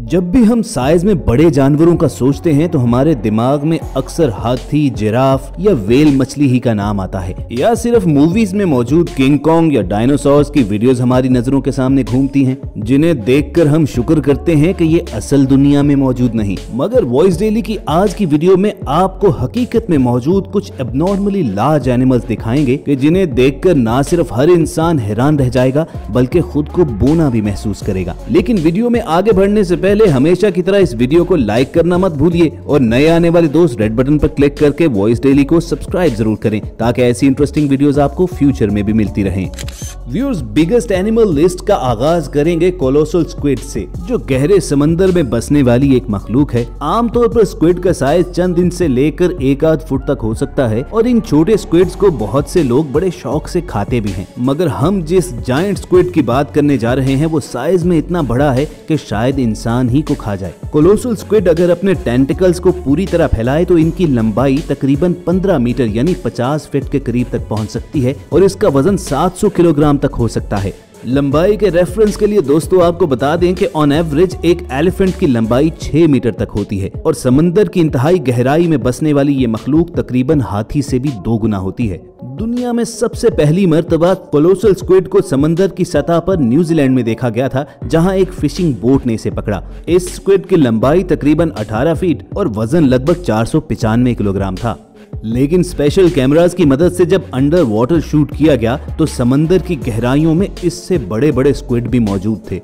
जब भी हम साइज में बड़े जानवरों का सोचते हैं तो हमारे दिमाग में अक्सर हाथी, जिराफ या व्हेल मछली ही का नाम आता है, या सिर्फ मूवीज में मौजूद किंग कॉन्ग या डायनासोर्स की वीडियोस हमारी नजरों के सामने घूमती हैं, जिन्हें देखकर हम शुक्र करते हैं कि ये असल दुनिया में मौजूद नहीं। मगर वॉइस डेली की आज की वीडियो में आपको हकीकत में मौजूद कुछ एब्नॉर्मली लार्ज एनिमल्स दिखाएंगे कि जिन्हें देखकर ना सिर्फ हर इंसान हैरान रह जाएगा बल्कि खुद को बोना भी महसूस करेगा। लेकिन वीडियो में आगे बढ़ने से पहले हमेशा की तरह इस वीडियो को लाइक करना मत भूलिए और नए आने वाले दोस्त रेड बटन पर क्लिक करके वॉइस डेली को सब्सक्राइब जरूर करें ताकि ऐसी इंटरेस्टिंग वीडियोस आपको फ्यूचर में भी मिलती रहें। व्यूअर्स, बिगेस्ट एनिमल लिस्ट का आगाज करेंगे कोलोसल स्क्विड से, जो गहरे समंदर में बसने वाली एक मखलूक है। आमतौर पर स्क्विड का साइज चंद इंच से लेकर 1-8 फुट तक हो सकता है और इन छोटे स्क्विड्स को बहुत से लोग बड़े शौक से खाते भी हैं। मगर हम जिस जायंट स्क्विड की बात करने जा रहे हैं वो साइज में इतना बड़ा है कि शायद इंसान ही को खा जाए। कोलोसल स्क्विड अगर अपने टेंटिकल्स को पूरी तरह फैलाए तो इनकी लंबाई तकरीबन 15 मीटर यानी 50 फीट के करीब तक पहुंच सकती है और इसका वजन 700 किलोग्राम तक हो सकता है। लंबाई के रेफरेंस के लिए दोस्तों आपको बता दें कि ऑन एवरेज एक एलिफेंट की लंबाई 6 मीटर तक होती है और समंदर की इंतहाई गहराई में बसने वाली ये मखलूक तकरीबन हाथी से भी 2 गुना होती है। दुनिया में सबसे पहली मर्तबा कोलोसल स्क्विड को समंदर की सतह पर न्यूजीलैंड में देखा गया था, जहां एक फिशिंग बोट ने इसे पकड़ा। इस स्क्विड की लंबाई तकरीबन 18 फीट और वजन लगभग 495 किलोग्राम था। लेकिन स्पेशल कैमरास की मदद से जब अंडर वाटर शूट किया गया तो समंदर की गहराइयों में इससे बड़े बड़े स्क्विड भी मौजूद थे।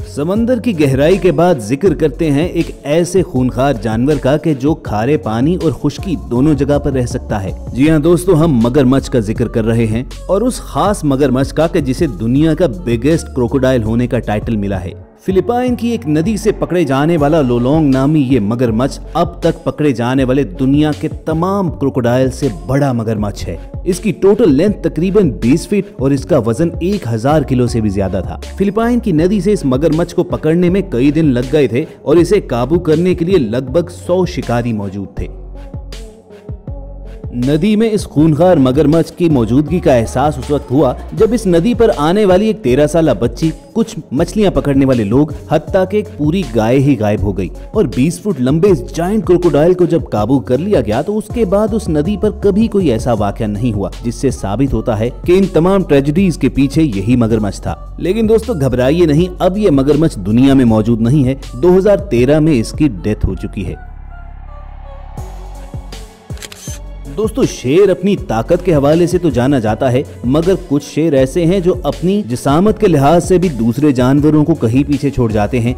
समंदर की गहराई के बाद जिक्र करते हैं एक ऐसे खूंखार जानवर का कि जो खारे पानी और खुश्की दोनों जगह पर रह सकता है। जी हाँ दोस्तों, हम मगरमच्छ का जिक्र कर रहे हैं और उस खास मगरमच्छ का कि जिसे दुनिया का बिगेस्ट क्रोकोडाइल होने का टाइटल मिला है। फिलिपाइन की एक नदी से पकड़े जाने वाला लोलोंग नामी ये मगरमच्छ अब तक पकड़े जाने वाले दुनिया के तमाम क्रोकोडाइल से बड़ा मगरमच्छ है। इसकी टोटल लेंथ तकरीबन 20 फीट और इसका वजन 1000 किलो से भी ज्यादा था। फिलिपाइन की नदी से इस मगरमच्छ को पकड़ने में कई दिन लग गए थे और इसे काबू करने के लिए लगभग 100 शिकारी मौजूद थे। नदी में इस खूंखार मगरमच्छ की मौजूदगी का एहसास उस वक्त हुआ जब इस नदी पर आने वाली एक 13 साला बच्ची, कुछ मछलियां पकड़ने वाले लोग, हत्ता के एक पूरी गाय ही गायब हो गई। और 20 फुट लंबे इस जायंट क्रोकोडाइल को जब काबू कर लिया गया तो उसके बाद उस नदी पर कभी कोई ऐसा वाकया नहीं हुआ, जिससे साबित होता है कि इन तमाम ट्रेजेडीज के पीछे यही मगरमच्छ था। लेकिन दोस्तों घबराइए नहीं, अब ये मगरमच्छ दुनिया में मौजूद नहीं है। 2013 में इसकी डेथ हो चुकी है। दोस्तों, शेर अपनी ताकत के हवाले से तो जाना जाता है, मगर कुछ शेर ऐसे हैं जो अपनी जिसामत के लिहाज से भी दूसरे जानवरों को कहीं पीछे छोड़ जाते हैं।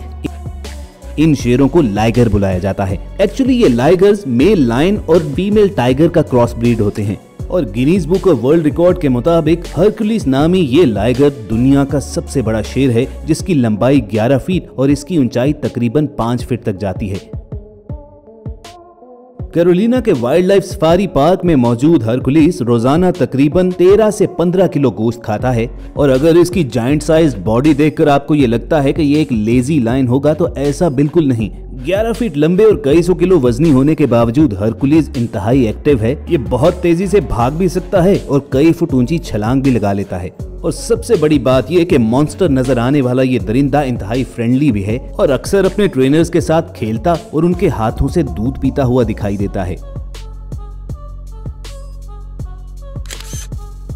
इन शेरों को लाइगर बुलाया जाता है। एक्चुअली ये लाइगर्स मेल लायन और फीमेल टाइगर का क्रॉस ब्रीड होते हैं और Guinness book of world record के मुताबिक हरकुलिस नामी ये लाइगर दुनिया का सबसे बड़ा शेर है, जिसकी लंबाई 11 फीट और इसकी ऊंचाई तकरीबन 5 फीट तक जाती है। कैरोलिना के वाइल्ड लाइफ सफारी पार्क में मौजूद हरकुलिस रोजाना तकरीबन 13 से 15 किलो गोश्त खाता है और अगर इसकी जायंट साइज बॉडी देखकर आपको ये लगता है कि ये एक लेजी लायन होगा तो ऐसा बिल्कुल नहीं। 11 फीट लंबे और कई सौ किलो वजनी होने के बावजूद हरकुलिस इंतहाई एक्टिव है। ये बहुत तेजी से भाग भी सकता है और कई फुट ऊंची छलांग भी लगा लेता है। और सबसे बड़ी बात यह कि मॉन्स्टर नजर आने वाला ये दरिंदा इंतहाई फ्रेंडली भी है और अक्सर अपने ट्रेनर्स के साथ खेलता और उनके हाथों से दूध पीता हुआ दिखाई देता है।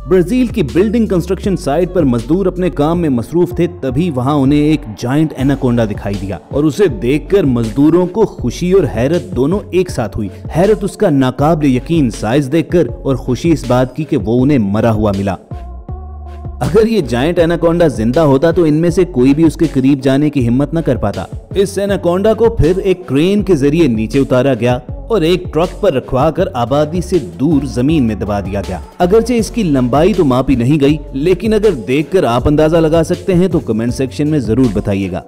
ब्राजील की बिल्डिंग कंस्ट्रक्शन साइट पर मजदूर अपने काम में मसरूफ थे, तभी वहां उन्हें एक जायंट एनाकोंडा दिखाई दिया और उसे देखकर मजदूरों को खुशी और हैरत दोनों एक साथ हुई। हैरत उसका नाकाबिल यकीन साइज देखकर और खुशी इस बात की कि वो उन्हें मरा हुआ मिला। अगर ये जायंट एनाकोंडा जिंदा होता तो इनमें से कोई भी उसके करीब जाने की हिम्मत न कर पाता। इस एनाकोंडा को फिर एक क्रेन के जरिए नीचे उतारा गया और एक ट्रक पर रखवाकर आबादी से दूर जमीन में दबा दिया गया। अगरचे इसकी लंबाई तो मापी नहीं गई, लेकिन अगर देखकर आप अंदाजा लगा सकते हैं तो कमेंट सेक्शन में जरूर बताइएगा।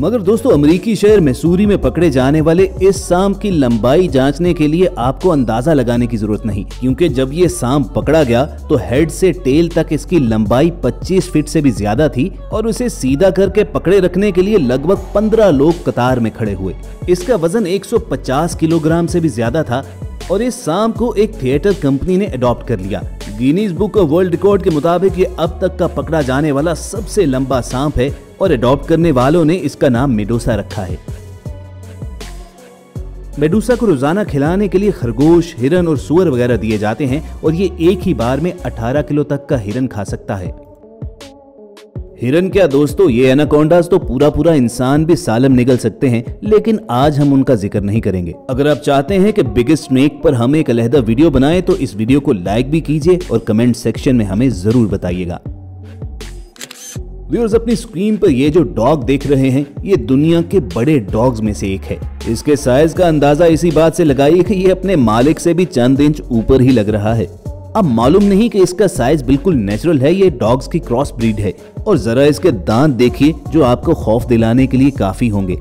मगर दोस्तों अमेरिकी शहर मैसूरी में पकड़े जाने वाले इस सांप की लंबाई जांचने के लिए आपको अंदाजा लगाने की जरूरत नहीं, क्योंकि जब ये सांप पकड़ा गया तो हेड से टेल तक इसकी लंबाई 25 फीट से भी ज्यादा थी और उसे सीधा करके पकड़े रखने के लिए लगभग 15 लोग कतार में खड़े हुए। इसका वजन 150 किलोग्राम से भी ज्यादा था और इस सांप को एक थिएटर कंपनी ने अडॉप्ट कर लिया। Guinness book of world record के मुताबिक ये अब तक का पकड़ा जाने वाला सबसे लंबा सांप है और अडॉप्ट करने वालों ने इसका नाम मेडूसा रखा है। मेडूसा को रोजाना खिलाने के लिए खरगोश, हिरन और सुअर वगैरह दिए जाते हैं और ये एक ही बार में 18 किलो तक का हिरन खा सकता है। हिरन क्या दोस्तों, ये एनाकोंडास तो पूरा इंसान भी सालम निगल सकते हैं, लेकिन आज हम उनका जिक्र नहीं करेंगे। अगर आप चाहते हैं कि बिगेस्ट स्नेक पर हम एक अलहदा वीडियो बनाएं तो इस वीडियो को लाइक भी कीजिए और कमेंट सेक्शन में हमें जरूर बताइएगा। व्यूअर्स, अपनी स्क्रीन पर ये जो डॉग देख रहे हैं ये दुनिया के बड़े डॉग्स में से एक है। इसके साइज का अंदाजा इसी बात से लगाइए कि ये अपने मालिक से भी चंद इंच ऊपर ही लग रहा है। अब मालूम नहीं कि इसका साइज बिल्कुल नेचुरल है, ये डॉग्स की क्रॉस ब्रीड है। और जरा इसके दांत देखिए जो आपको खौफ दिलाने के लिए काफी होंगे।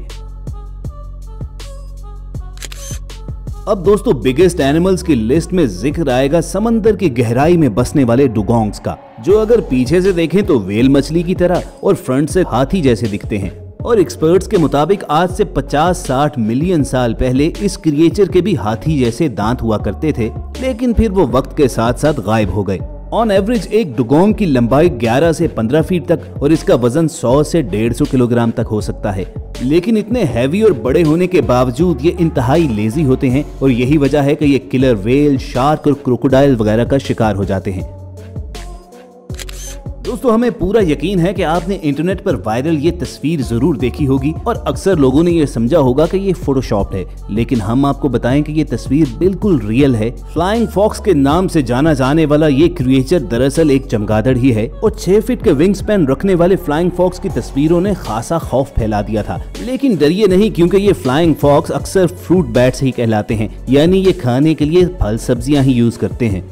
अब दोस्तों बिगेस्ट एनिमल्स की लिस्ट में जिक्र आएगा समंदर की गहराई में बसने वाले डुगोंग्स का, जो अगर पीछे से देखें तो वेल मछली की तरह और फ्रंट से हाथी जैसे दिखते हैं। और एक्सपर्ट्स के मुताबिक आज से 50-60 मिलियन साल पहले इस क्रिएचर के भी हाथी जैसे दांत हुआ करते थे, लेकिन फिर वो वक्त के साथ साथ गायब हो गए। ऑन एवरेज एक डुगोंग की लंबाई 11 से 15 फीट तक और इसका वजन 100 से 150 किलोग्राम तक हो सकता है। लेकिन इतने हैवी और बड़े होने के बावजूद ये इंतहाई लेजी होते हैं और यही वजह है कि ये किलर वेल, शार्क और क्रोकोडाइल वगैरह का शिकार हो जाते हैं। दोस्तों हमें पूरा यकीन है कि आपने इंटरनेट पर वायरल ये तस्वीर जरूर देखी होगी और अक्सर लोगों ने ये समझा होगा कि ये फोटोशॉप्ड है, लेकिन हम आपको बताएं कि ये तस्वीर बिल्कुल रियल है। फ्लाइंग फॉक्स के नाम से जाना जाने वाला ये क्रिएचर दरअसल एक चमगादड़ ही है और 6 फीट के विंग स्पैन रखने वाले फ्लाइंग फॉक्स की तस्वीरों ने खासा खौफ फैला दिया था। लेकिन डरिए नहीं, क्योंकि ये फ्लाइंग फॉक्स अक्सर फ्रूट बैट्स ही कहलाते हैं, यानी ये खाने के लिए फल सब्जियां ही यूज करते हैं।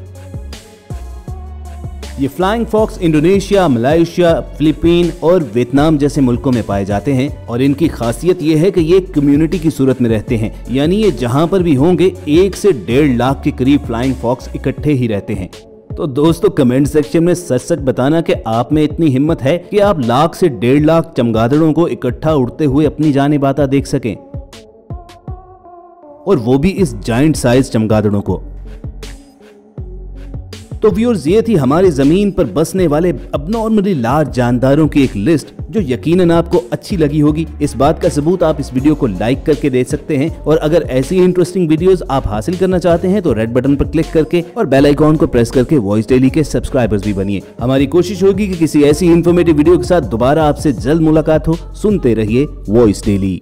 ये flying fox Indonesia, Malaysia, Philippine और वियतनाम जैसे मुल्कों में पाए जाते हैं और इनकी खासियत ये है कि ये कम्युनिटी की सूरत में रहते हैं, यानी ये जहां पर भी होंगे 1 से 1.5 लाख के करीब फ्लाइंग फॉक्स इकट्ठे ही रहते हैं। तो दोस्तों कमेंट सेक्शन में सच बताना कि आप में इतनी हिम्मत है कि आप 1 से 1.5 लाख चमगादड़ों को इकट्ठा उड़ते हुए अपनी जाने बाता देख सकें, और वो भी इस जायंट साइज चमगादड़ों को। तो व्यूअर्स, ये थी हमारी जमीन पर बसने वाले अबनॉर्मली लार्ज जानदारों की एक लिस्ट जो यकीनन आपको अच्छी लगी होगी। इस बात का सबूत आप इस वीडियो को लाइक करके दे सकते हैं और अगर ऐसी इंटरेस्टिंग वीडियोस आप हासिल करना चाहते हैं तो रेड बटन पर क्लिक करके और बेल आइकॉन को प्रेस करके वॉइस डेली के सब्सक्राइबर्स भी बनिए। हमारी कोशिश होगी कि किसी ऐसी इन्फॉर्मेटिव वीडियो के साथ दोबारा आपसे जल्द मुलाकात हो। सुनते रहिए वॉइस डेली।